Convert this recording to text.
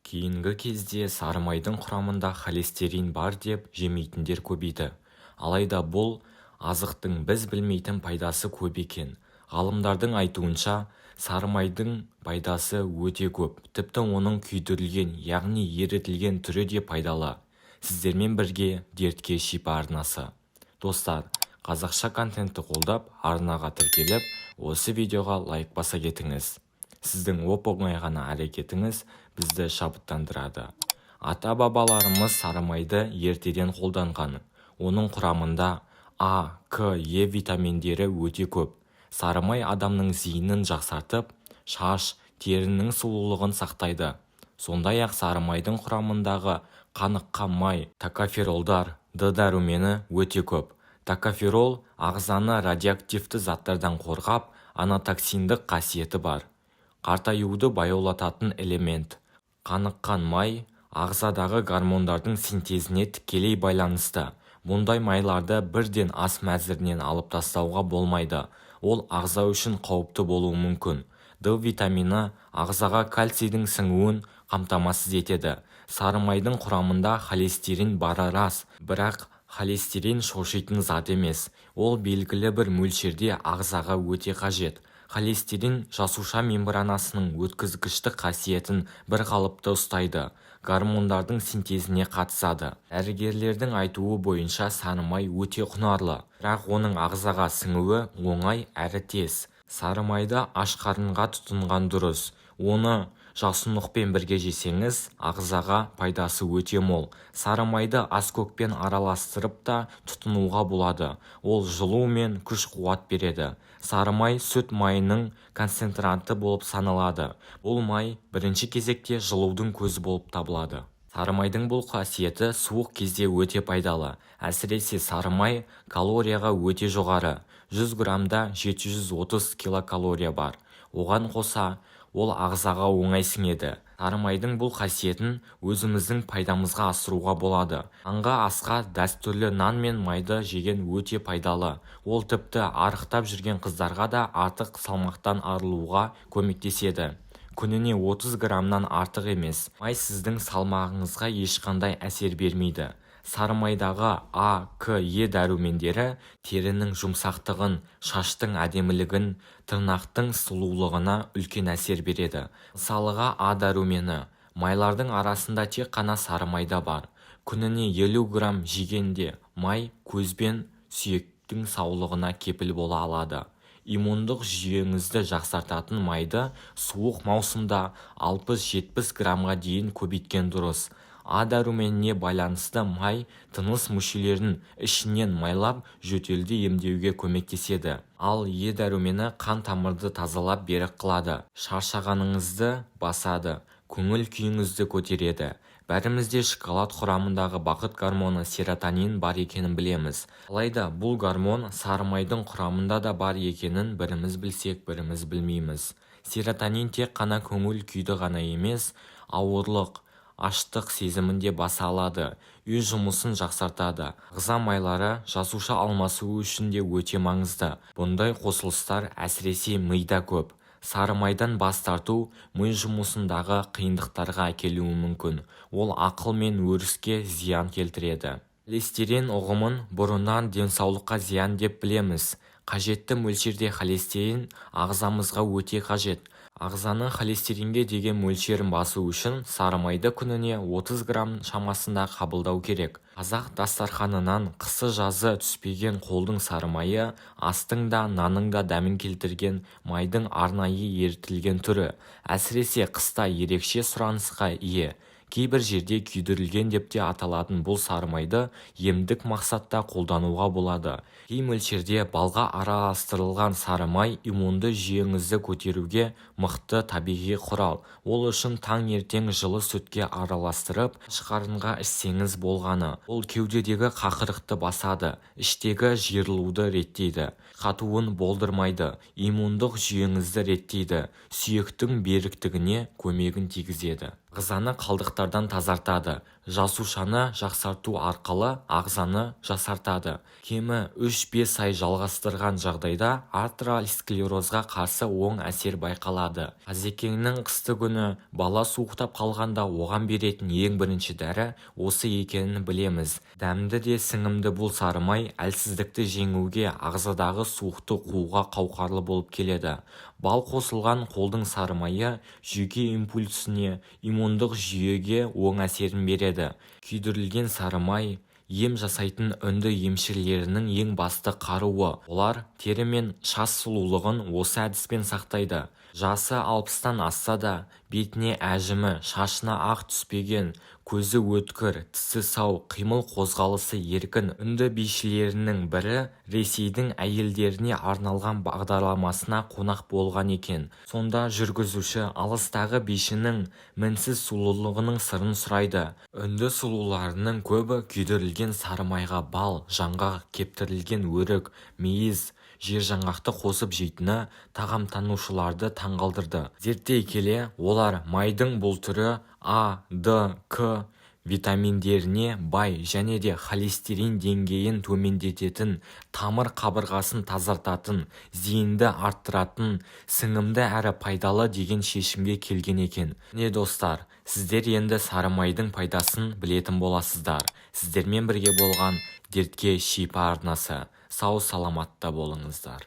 Кейінгі кезде сары майдың құрамында холестерин бар деп жемейтіндер көбейді. Алайда бұл азықтың біз білмейтін пайдасы көп екен. Ғалымдардың айтуынша, сары майдың пайдасы өте көп. Тіпті оның күйдірілген, яғни ерітілген түрі де пайдалы. Сіздермен бірге дертке шипа арнасы. Достар, қазақша контентті қолдап, арнаға тіркеліп, осы видеоға лайк баса кетіңіз. Сіздің оп-оңай ғана әрекетіңіз бізді шабыттандырады. Ата-бабаларымыз сары майды ертеден қолданған. Оның құрамында А, К, Е витаминдері өте көп. Сары май адамның зейінін жақсартып, шаш, терінің сұлулығын сақтайды. Сондай-ақ сары майдың құрамындағы қаныққан май, токоферолдар, Д дәрумені өте көп. Токоферол ағзаны радиоактивті заттардан қорғап, анатоксиндік қасиеті бар. Қартаюды баяулататын элемент. Қаныққан май ағзадағы гормондардың синтезіне тікелей байланысты. Бұндай майларды бірден ас мәзірінен алып тастауға болмайды. Ол ағза үшін қауіпті болуы мүмкін. Д витамині ағзаға кальцийдің сіңуін қамтамасыз етеді. Сары майдың құрамында холестерин бары рас, бірақ холестерин шошитын зат емес. Ол белгілі бір мөлшерде ағзаға өте қажет. Холестерин жасуша мембранасының өткізгіштік қасиетін бір қалыпты ұстайды, гормондардың синтезіне қатысады. Дәрігерлердің айтуы бойынша сары май өте құнарлы, бірақ оның ағзаға сіңуі оңай әрі тез. Сары майды аш қарынға тұтынған дұрыс. Оны жасұнықпен бірге жесеңіз, ағзаға пайдасы өте мол. Сары майды аскөкпен араластырып та тұтынуға болады. Ол жылу мен күш-қуат береді. Сары май сүт майының концентранты болып саналады. Бұл май бірінші кезекте жылудың көзі болып табылады. Сары майдың бұл қасиеті суық кезде өте пайдалы. Әсіресе сары май калорияға өте жоғары. 100 граммда 730 килокалория бар. Оған қоса, ол ағзаға оңай сіңеді. Сары майдың бұл қасиетін өзіміздің пайдамызға асыруға болады. Таңғы асқа дәстүрлі нан мен майды жеген өте пайдалы. Ол тіпті арықтап жүрген қыздарға да артық салмақтан арылуға көмектеседі. Күніне 30 граммнан артық емес. Май сіздің салмағыңызға ешқандай әсер бермейді. Сары майдағы А, К, Е дәрумендері терінің жұмсақтығын, шаштың әдемілігін, тырнақтың сұлулығына үлкен әсер береді. Мысалыға А дәрумені майлардың арасында тек қана сары майда бар. Күніне 50 грамм жегенде май көз бен сүйектің саулығына кепіл бола алады. Иммундық жүйеңізді жақсартатын майды суық маусымда 60-70 граммға дейін көбейткен дұрыс. А дәруменіне байланысты май тыныс мүшелерін ішінен майлап жөтелді емдеуге көмектеседі. Ал Е дәрумені қан тамырды тазалап берік қылады. Шаршағаныңызды басады, көңіл күйіңізді көтереді. Бәрімізде шоколад құрамындағы бақыт гормоны серотонин бар екенін білеміз. Алайда бұл гормон сары майдың құрамында да бар екенін біріміз білсек, біріміз білмейміз. Серотонин тек қана көңіл күйді ғана емес, ауырлық, аштық сезімінде баса алады, үй жұмысын жақсартады. Ағза майлары жасуша алмасуы үшін де өте маңызды. Бұндай қосылыстар әсіресе мида көп. Сары майдан бас тарту ми жұмысындағы қиындықтарға әкелуі мүмкін. Ол ақыл мен өріске зиян келтіреді. Холестерин ұғымын бұрыннан денсаулыққа зиян деп білеміз. Қажетті мөлшерде холестерин ағзамызға өте қажет. Ағзаның холестеринге деген мөлшерін басу үшін сары майды күніне 30 грамм шамасында қабылдау керек. Қазақ дастарханынан қысы-жазы түспеген қолдың сары майы астың да нанның да дәмін келтірген майдың арнайы ерітілген түрі. Әсіресе қыста ерекше сұранысқа ие. Кейбір жерде күйдірілген деп те аталатын бұл сары майды емдік мақсатта қолдануға болады. Кей мөлшерде балға араластырылған сары май иммунды жүйеңізді көтеруге мықты табиғи құрал. Ол үшін таңертең жылы сүтке араластырып, қарынға ішсеңіз болғаны. Ол кеудедегі қақырықты басады, іштегі жиырылуды реттейді, қатуын болдырмайды, иммундық жүйеңізді реттейді, сүйектің беріктігіне көмегін тигізеді. ағзаны қалдықтардан тазартады. Жасушаны жақсарту арқылы ағзаны жасартады. Кемі 3-5 ай жалғастырған жағдайда артериосклерозға қарсы оң әсер байқалады. Қазекеңнің қысты күні бала суықтап қалғанда оған беретін ең бірінші дәрі осы екенін білеміз. Дәмді де сіңімді бұл сары май әлсіздікті жеңуге, ағзадағы суықты қууға қауқарлы болып келеді. Бал қосылған қолдың сары майы жүйке импульсіне, иммундық жүйеге оң әсерін береді. Күйдірілген сары май ем жасайтын үнді емшілерінің ең басты қаруы. Олар тері мен шаш сұлулығын осы әдіспен сақтайды. Жасы 60-тан асса да бетіне әжімі, шашына ақ түспеген, көзі өткір, тісі сау, қимыл қозғалысы еркін үнді бишілерінің бірі Ресейдің әйелдеріне арналған бағдарламасына қонақ болған екен. Сонда жүргізуші алыстағы бишінің мінсіз сұлулығының сырын сұрайды. Үнді сұлуларының көбі күйдірілген сары майға бал, жаңғақ, кептірілген өрік, мейіз, жержаңғақты қосып жейтіні тағамтанушыларды таңғалдырды. Зерттей келе, олар майдың бұл түрі А, Д, К витаминдеріне бай және де холестерин деңгейін төмендететін, тамыр қабырғасын тазартатын, зейінді арттыратын, сіңімді әрі пайдалы деген шешімге келген екен. Не достар, сіздер енді сары майдың пайдасын білетін боласыздар. Сіздермен бірге болған Дертке шипа арнасы. Сау саламатта болыңыздар.